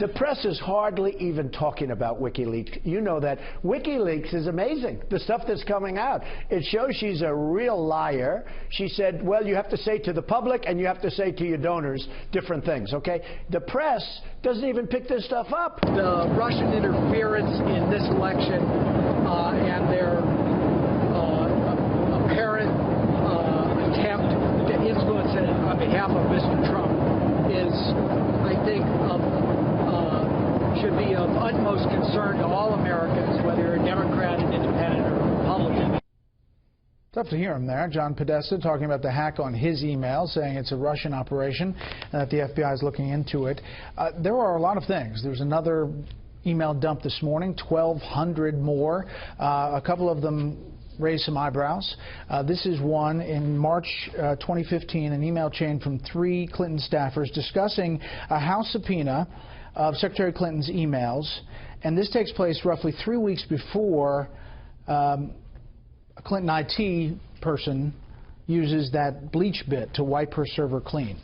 The press is hardly even talking about WikiLeaks. You know that. WikiLeaks is amazing, the stuff that's coming out. It shows she's a real liar. She said, well, you have to say to the public and you have to say to your donors different things, okay? The press doesn't even pick this stuff up. The Russian interference in this election and their apparent attempt to influence it on behalf of Mr. Trump is, I think, should be of utmost concern to all Americans, whether you're a Democrat, an Independent, or a Republican. Tough to hear him there. John Podesta talking about the hack on his email, saying it's a Russian operation and that the FBI is looking into it. There are a lot of things. There's another email dump this morning, 1,200 more. A couple of them raised some eyebrows. This is one in March 2015, an email chain from 3 Clinton staffers discussing a House subpoena of Secretary Clinton's emails, and this takes place roughly 3 weeks before a Clinton IT person uses that bleach bit to wipe her server clean.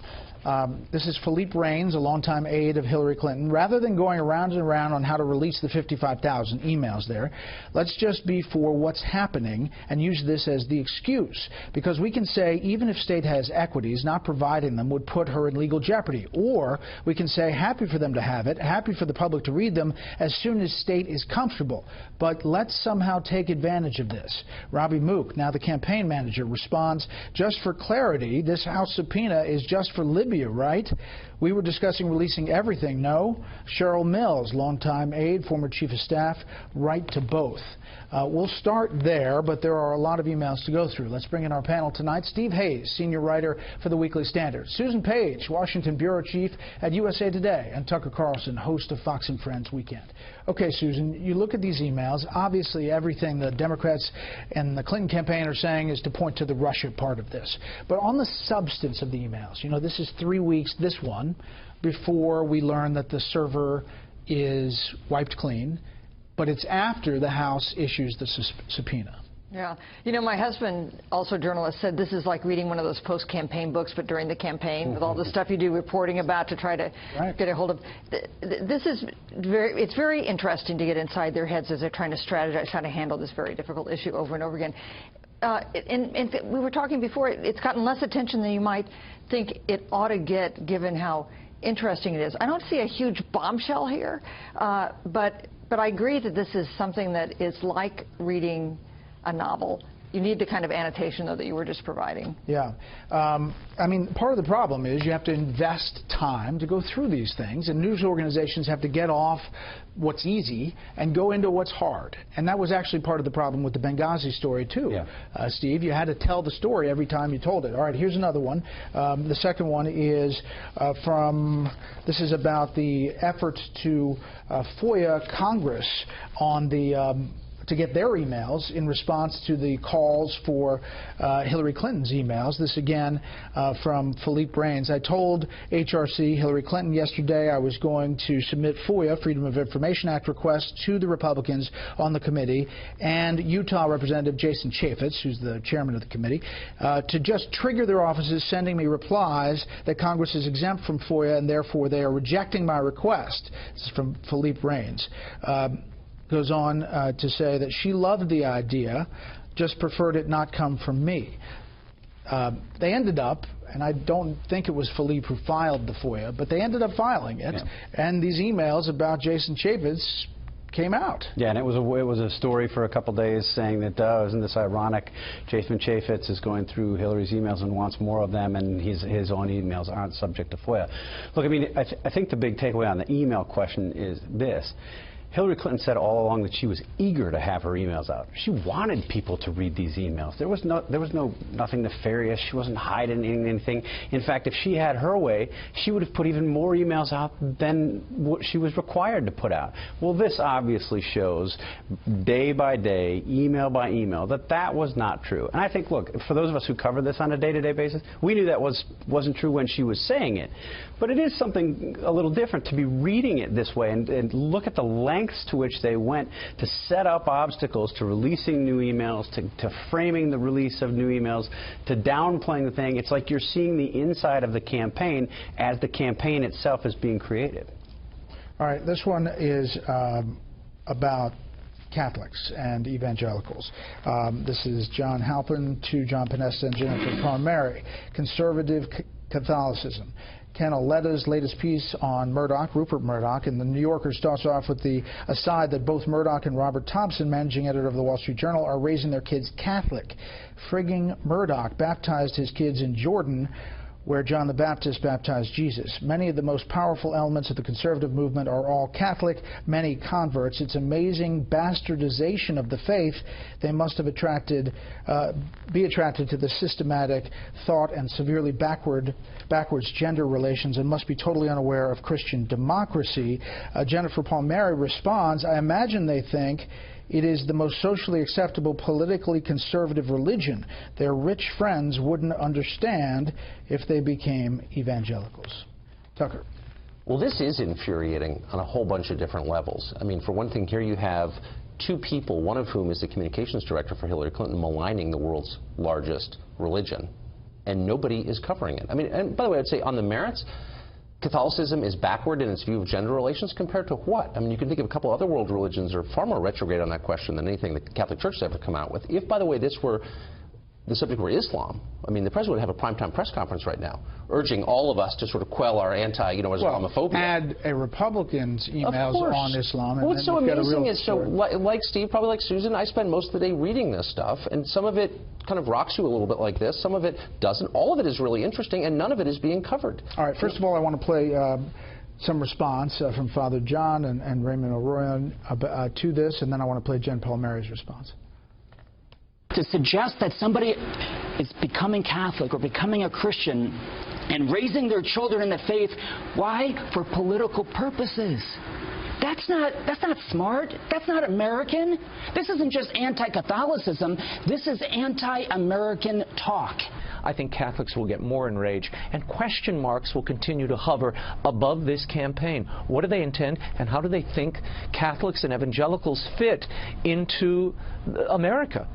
This is Philippe Reines, a longtime aide of Hillary Clinton. Rather than going around and around on how to release the 55,000 emails there, let's just be for what's happening and use this as the excuse. Because we can say even if state has equities, not providing them would put her in legal jeopardy. Or we can say happy for them to have it, happy for the public to read them as soon as state is comfortable. But let's somehow take advantage of this. Robbie Mook, now the campaign manager, responds, just for clarity, this House subpoena is just for Libya, right? We were discussing releasing everything. No. Cheryl Mills, longtime aide, former chief of staff, right to both. We'll start there, but there are a lot of emails to go through. Let's bring in our panel tonight. Steve Hayes, senior writer for the Weekly Standard. Susan Page, Washington bureau chief at USA Today. And Tucker Carlson, host of Fox and Friends Weekend. Okay, Susan, you look at these emails. Obviously, everything the Democrats and the Clinton campaign are saying is to point to the Russia part of this. But on the substance of the emails, you know, this is 3 weeks, this one, before we learn that the server is wiped clean. But it's after the House issues the subpoena. Yeah. You know, my husband, also a journalist, said this is like reading one of those post-campaign books, but during the campaign, with all the stuff you do reporting about to try to get a hold of. This is it's very interesting to get inside their heads as they're trying to strategize how to handle this very difficult issue over and over again. And we were talking before, it's gotten less attention than you might think it ought to get, given how interesting it is. I don't see a huge bombshell here, but I agree that this is something that is like reading a novel. You need the kind of annotation, though, that you were just providing. Yeah. I mean, part of the problem is you have to invest time to go through these things, and news organizations have to get off what's easy and go into what's hard. And that was actually part of the problem with the Benghazi story, too. Yeah. Steve, you had to tell the story every time you told it. All right, here's another one. The second one is this is about the efforts to FOIA Congress on the to get their emails in response to the calls for Hillary Clinton's emails. This again from Philippe Reines. I told HRC Hillary Clinton yesterday I was going to submit FOIA, Freedom of Information Act requests to the Republicans on the committee and Utah Representative Jason Chaffetz, who's the chairman of the committee, to just trigger their offices sending me replies that Congress is exempt from FOIA and therefore they are rejecting my request. This is from Philippe Reines. Goes on to say that she loved the idea, just preferred it not come from me. They ended up, and I don't think it was Philippe who filed the FOIA, but they ended up filing it, and these emails about Jason Chaffetz came out. Yeah, and it was a story for a couple days saying that, isn't this ironic, Jason Chaffetz is going through Hillary's emails and wants more of them, and his own emails aren't subject to FOIA. Look, I mean, I think the big takeaway on the email question is this. Hillary Clinton said all along that she was eager to have her emails out. She wanted people to read these emails. There was nothing nefarious. She wasn't hiding anything. In fact, if she had her way, she would have put even more emails out than what she was required to put out. Well, this obviously shows day by day, email by email, that that was not true. And I think, look, for those of us who cover this on a day-to-day basis, we knew that wasn't true when she was saying it. But it is something a little different to be reading it this way and look at the lengths to which they went to set up obstacles to releasing new emails, to framing the release of new emails, to downplaying the thing. It's like you're seeing the inside of the campaign as the campaign itself is being created. All right, this one is about Catholics and evangelicals. This is John Halpin to John Podesta and Jennifer Palmieri. Conservative Catholicism. Ken Aletta's latest piece on Murdoch, Rupert Murdoch, and the New Yorker starts off with the aside that both Murdoch and Robert Thompson, managing editor of the Wall Street Journal, are raising their kids Catholic. Frigging Murdoch baptized his kids in Jordan, where John the Baptist baptized Jesus. Many of the most powerful elements of the conservative movement are all Catholic, many converts. It's amazing bastardization of the faith. They must have be attracted to the systematic thought and severely backwards gender relations and must be totally unaware of Christian democracy. Jennifer Palmieri responds, I imagine they think it is the most socially acceptable, politically conservative religion. Their rich friends wouldn't understand if they became evangelicals. Tucker. Well, this is infuriating on a whole bunch of different levels. I mean, for one thing, here you have two people, one of whom is the communications director for Hillary Clinton, maligning the world's largest religion, and nobody is covering it. I mean, and by the way, I'd say on the merits, Catholicism is backward in its view of gender relations compared to what? I mean, you can think of a couple other world religions are far more retrograde on that question than anything the Catholic Church has ever come out with. If, by the way, the subject were Islam, I mean, the president would have a primetime press conference right now, urging all of us to sort of quell our Islamophobia. Add a Republican's emails on Islam. And what's so amazing is, like Steve, probably like Susan, I spend most of the day reading this stuff, and some of it kind of rocks you a little bit like this, some of it doesn't. All of it is really interesting, and none of it is being covered. All right, first of all, I want to play some response from Father John and Raymond O'Royan to this, and then I want to play Jen Palmieri's response. To suggest that somebody is becoming Catholic or becoming a Christian and raising their children in the faith, why? For political purposes. That's not smart. That's not American. This isn't just anti-Catholicism. This is anti-American talk. I think Catholics will get more enraged, and question marks will continue to hover above this campaign. What do they intend, and how do they think Catholics and evangelicals fit into America?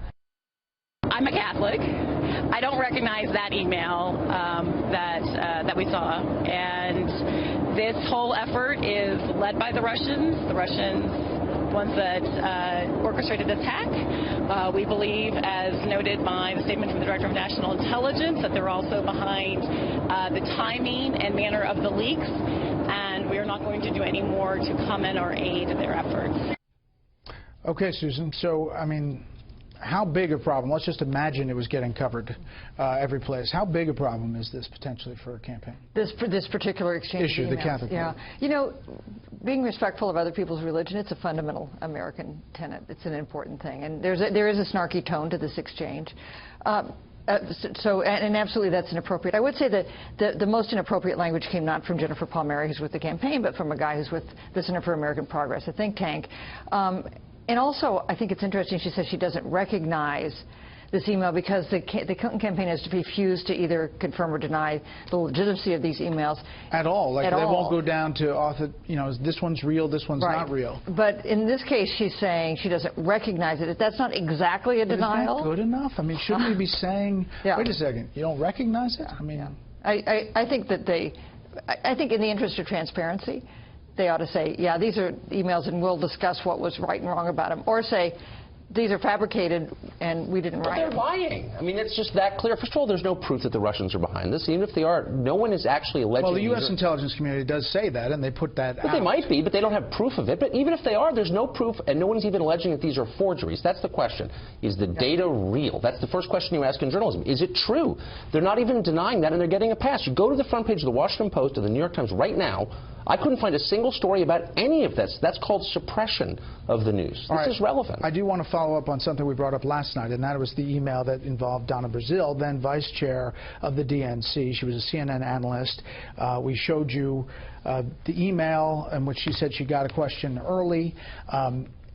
I'm a Catholic. I don't recognize that email that we saw, and this whole effort is led by the Russians. The Russians, ones that orchestrated the attack. We believe, as noted by the statement from the Director of National Intelligence, that they're also behind the timing and manner of the leaks, and we are not going to do any more to comment or aid their efforts. Okay, Susan. So, I mean, how big a problem? Let's just imagine it was getting covered every place. How big a problem is this potentially for a campaign? This particular exchange issue, of the emails. Catholic. Yeah, you know, being respectful of other people's religion, it's a fundamental American tenet. It's an important thing, and there is a snarky tone to this exchange. And absolutely that's inappropriate. I would say that the most inappropriate language came not from Jennifer Palmieri, who's with the campaign, but from a guy who's with the Center for American Progress, a think tank. And also, I think it's interesting, she says she doesn't recognize this email because the Clinton campaign has refused to either confirm or deny the legitimacy of these emails. At all. Like, they won't go down to author, you know, this one's real, this one's not real. But in this case, she's saying she doesn't recognize it. That's not exactly a denial. Is that good enough? I mean, shouldn't we be saying, wait a second, you don't recognize it? I mean, I think that I think in the interest of transparency, they ought to say, yeah, these are emails and we'll discuss what was right and wrong about them. Or say, these are fabricated and we didn't write them. But they're lying. I mean, it's just that clear. First of all, there's no proof that the Russians are behind this. Even if they are, no one is actually alleging. Well, the U.S. intelligence community does say that, and they put that out. They might be, but they don't have proof of it. But even if they are, there's no proof, and no one's even alleging that these are forgeries. That's the question. Is the data real? That's the first question you ask in journalism. Is it true? They're not even denying that, and they're getting a pass. You go to the front page of the Washington Post or the New York Times right now, I couldn't find a single story about any of this. That's called suppression of the news. This is relevant. I do want to follow up on something we brought up last night, and that was the email that involved Donna Brazile, then vice chair of the DNC. She was a CNN analyst. We showed you the email in which she said she got a question early.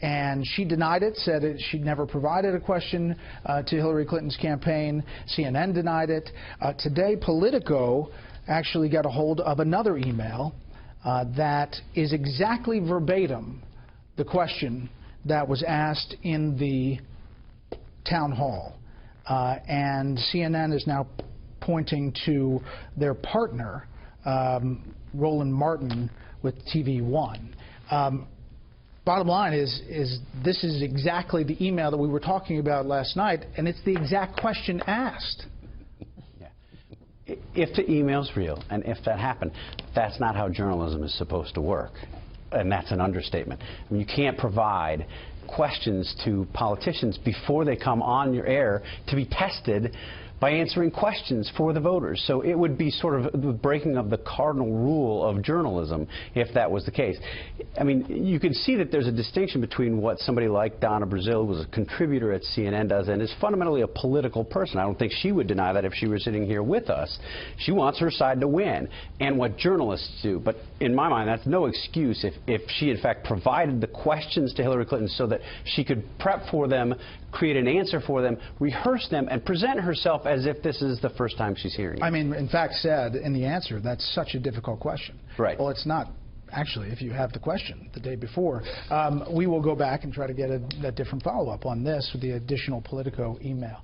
And she denied it, said she'd never provided a question to Hillary Clinton's campaign. CNN denied it. Today, Politico actually got a hold of another email that is exactly verbatim the question that was asked in the town hall. And CNN is now pointing to their partner, Roland Martin, with TV One. Bottom line is this is exactly the email that we were talking about last night, and it's the exact question asked. If the email's real, and if that happened, that's not how journalism is supposed to work. And that's an understatement. I mean, you can't provide questions to politicians before they come on your air to be tested by answering questions for the voters. So it would be sort of the breaking of the cardinal rule of journalism if that was the case. I mean, you can see that there's a distinction between what somebody like Donna Brazile, who was a contributor at CNN, does and is fundamentally a political person. I don't think she would deny that if she were sitting here with us. She wants her side to win, and what journalists do. But in my mind, that's no excuse if she, in fact, provided the questions to Hillary Clinton so that she could prep for them, create an answer for them, rehearse them, and present herself as if this is the first time she's hearing it. I mean, in fact, said in the answer, that's such a difficult question. Right. Well, it's not, actually, if you have the question the day before. We will go back and try to get a different follow-up on this with the additional Politico email.